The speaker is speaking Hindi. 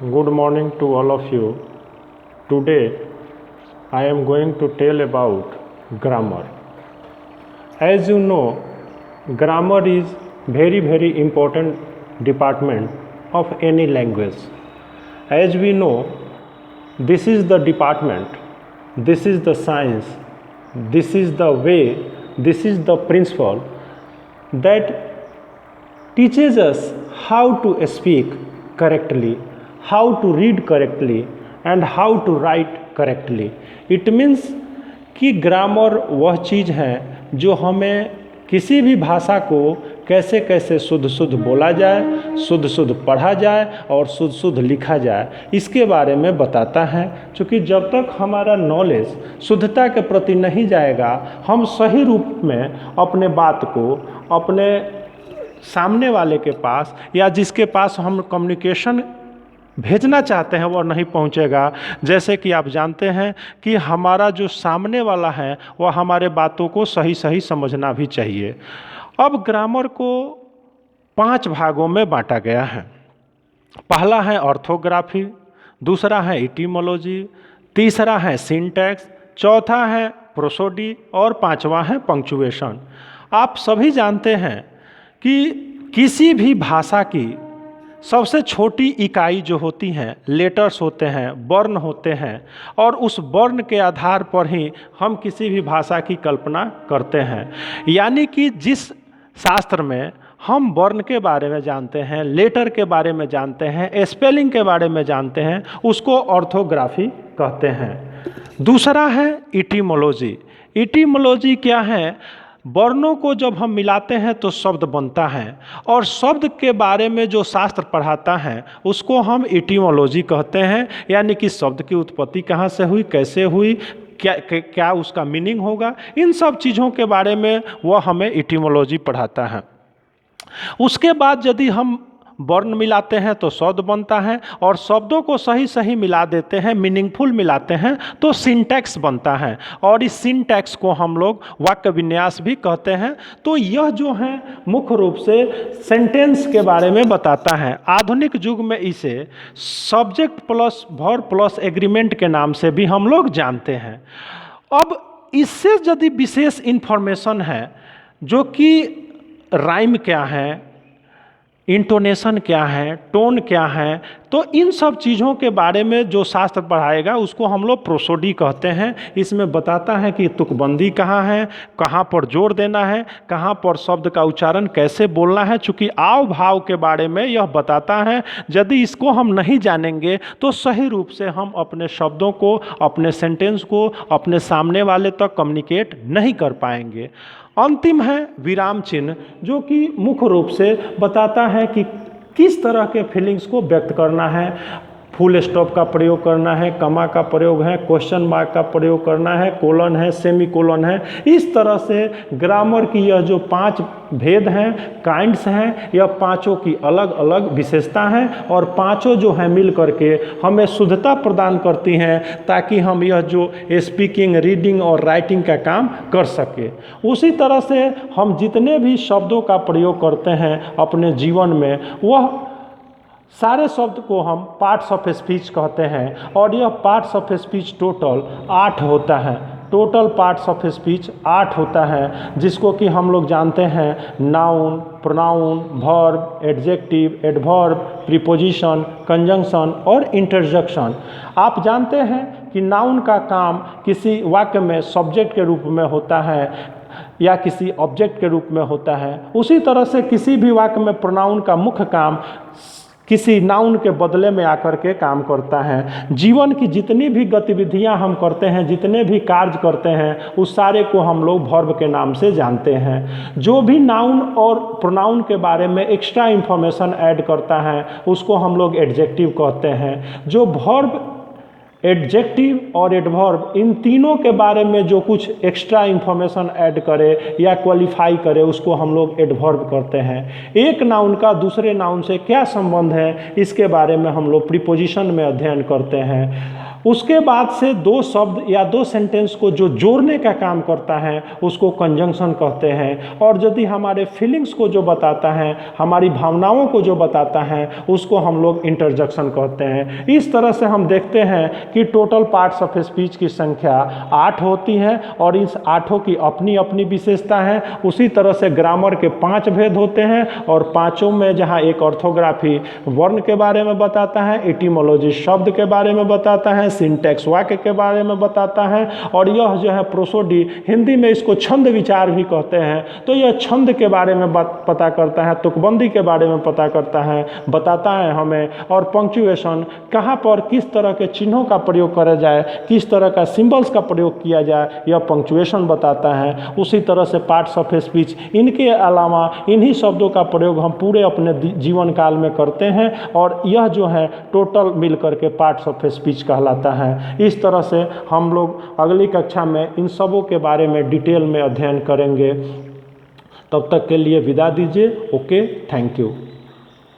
Good morning to all of you. Today I am going to tell about grammar. As you know, grammar is very important department of any language. As we know, this is the department, this is the science, this is the way, this is the principle that teaches us how to speak correctly, how to read correctly and how to write correctly. It means कि ग्रामर वह चीज़ है जो हमें किसी भी भाषा को कैसे कैसे शुद्ध बोला जाए, शुद्ध पढ़ा जाए और शुद्ध लिखा जाए, इसके बारे में बताता है। क्योंकि जब तक हमारा नॉलेज शुद्धता के प्रति नहीं जाएगा, हम सही रूप में अपने बात को अपने सामने वाले के पास या जिसके पास हम कम्युनिकेशन भेजना चाहते हैं वह नहीं पहुंचेगा। जैसे कि आप जानते हैं कि हमारा जो सामने वाला है वह हमारे बातों को सही समझना भी चाहिए। अब ग्रामर को 5 भागों में बांटा गया है। पहला है ऑर्थोग्राफी, दूसरा है इटिमोलॉजी, तीसरा है सिंटैक्स, चौथा है प्रोसोडी और पांचवा है पंक्चुएशन। आप सभी जानते हैं कि किसी भी भाषा की सबसे छोटी इकाई जो होती हैं लेटर्स होते हैं, वर्ण होते हैं और उस वर्ण के आधार पर ही हम किसी भी भाषा की कल्पना करते हैं। यानी कि जिस शास्त्र में हम वर्ण के बारे में जानते हैं, लेटर के बारे में जानते हैं, स्पेलिंग के बारे में जानते हैं, उसको ऑर्थोग्राफी कहते हैं। दूसरा है इटिमोलॉजी। इटिमोलॉजी क्या है? वर्णों को जब हम मिलाते हैं तो शब्द बनता है और शब्द के बारे में जो शास्त्र पढ़ाता है उसको हम इटिमोलॉजी कहते हैं। यानी कि शब्द की उत्पत्ति कहाँ से हुई, कैसे हुई, क्या उसका मीनिंग होगा, इन सब चीज़ों के बारे में वह हमें इटिमोलॉजी पढ़ाता है। उसके बाद यदि हम वर्ण मिलाते हैं तो शब्द बनता है और शब्दों को सही मिला देते हैं, मीनिंगफुल मिलाते हैं तो सिंटैक्स बनता है और इस सिंटैक्स को हम लोग वाक्य विन्यास भी कहते हैं। तो यह जो है मुख्य रूप से सेंटेंस के बारे में बताता है। आधुनिक युग में इसे subject plus verb plus agreement के नाम से भी हम लोग जानते हैं। अब इससे यदि विशेष इन्फॉर्मेशन है जो कि राइम क्या है, इंटोनेशन क्या है, टोन क्या है, तो इन सब चीज़ों के बारे में जो शास्त्र पढ़ाएगा उसको हम लोग प्रोसोडी कहते हैं। इसमें बताता है कि तुकबंदी कहाँ है, कहाँ पर जोर देना है, कहाँ पर शब्द का उच्चारण कैसे बोलना है। चूँकि आव भाव के बारे में यह बताता है। यदि इसको हम नहीं जानेंगे तो सही रूप से हम अपने शब्दों को, अपने सेंटेंस को अपने सामने वाले तक कम्युनिकेट नहीं कर पाएंगे। अंतिम है विराम चिन्ह, जो कि मुख्य रूप से बताता है कि किस तरह के फीलिंग्स को व्यक्त करना है। फुल स्टॉप का प्रयोग करना है, कमा का प्रयोग है, क्वेश्चन मार्क का प्रयोग करना है, कोलन है, सेमी कोलन है। इस तरह से ग्रामर की यह जो 5 भेद हैं, काइंड्स हैं, यह पांचों की अलग अलग विशेषता हैं और पांचों जो हैं मिल करके हमें शुद्धता प्रदान करती हैं ताकि हम यह जो स्पीकिंग, रीडिंग और राइटिंग का काम कर सके। उसी तरह से हम जितने भी शब्दों का प्रयोग करते हैं अपने जीवन में, वह सारे शब्द को हम पार्ट्स ऑफ स्पीच कहते हैं और यह पार्ट्स ऑफ स्पीच टोटल 8 होता है। टोटल पार्ट्स ऑफ स्पीच 8 होता है, जिसको कि हम लोग जानते हैं noun, pronoun, verb, adjective, adverb, preposition, conjunction और इंटरजेक्शन। आप जानते हैं कि नाउन का काम किसी वाक्य में सब्जेक्ट के रूप में होता है या किसी ऑब्जेक्ट के रूप में होता है। उसी तरह से किसी भी वाक्य में प्रोनाउन का मुख्य काम किसी नाउन के बदले में आकर के काम करता है। जीवन की जितनी भी गतिविधियां हम करते हैं, जितने भी कार्य करते हैं, उस सारे को हम लोग वर्ब के नाम से जानते हैं। जो भी नाउन और प्रोनाउन के बारे में एक्स्ट्रा इंफॉर्मेशन ऐड करता है उसको हम लोग एडजेक्टिव कहते हैं। जो वर्ब, एडजेक्टिव और एडवर्ब, इन तीनों के बारे में जो कुछ एक्स्ट्रा इंफॉर्मेशन ऐड करे या क्वालिफाई करे उसको हम लोग एडवर्ब करते हैं। एक नाउन का दूसरे नाउन से क्या संबंध है, इसके बारे में हम लोग प्रीपोजिशन में अध्ययन करते हैं। उसके बाद से दो शब्द या दो सेंटेंस को जो जोड़ने का काम करता है उसको कंजंक्शन कहते हैं। और यदि हमारे फीलिंग्स को जो बताता है, हमारी भावनाओं को जो बताता है, उसको हम लोग इंटरजेक्शन कहते हैं। इस तरह से हम देखते हैं कि टोटल पार्ट्स ऑफ स्पीच की संख्या 8 होती है और इस 8 की अपनी अपनी विशेषता है। उसी तरह से ग्रामर के 5 भेद होते हैं और पांचों में जहाँ एक ऑर्थोग्राफी वर्ण के बारे में बताता है, एटिमोलॉजी शब्द के बारे में बताता है, सिंटैक्स वाक्य के बारे में बताता है, और यह जो है प्रोसोडी, हिंदी में इसको छंद विचार भी कहते हैं। तो यह छंद के बारे में पता करता है, तुकबंदी के बारे में पता करता है, बताता है हमें। और पंक्चुएशन, कहाँ पर किस तरह के चिन्हों का प्रयोग करा जाए, किस तरह का सिंबल्स का प्रयोग किया जाए, यह पंक्चुएशन बताता है। उसी तरह से पार्ट्स ऑफ स्पीच, इनके अलावा इन्हीं शब्दों का प्रयोग हम पूरे अपने जीवन काल में करते हैं और यह जो है टोटल मिलकर के पार्ट्स ऑफ स्पीच कहलाता है। इस तरह से हम लोग अगली कक्षा में इन सबों के बारे में डिटेल में अध्ययन करेंगे। तब तक के लिए विदा दीजिए। Okay, thank you.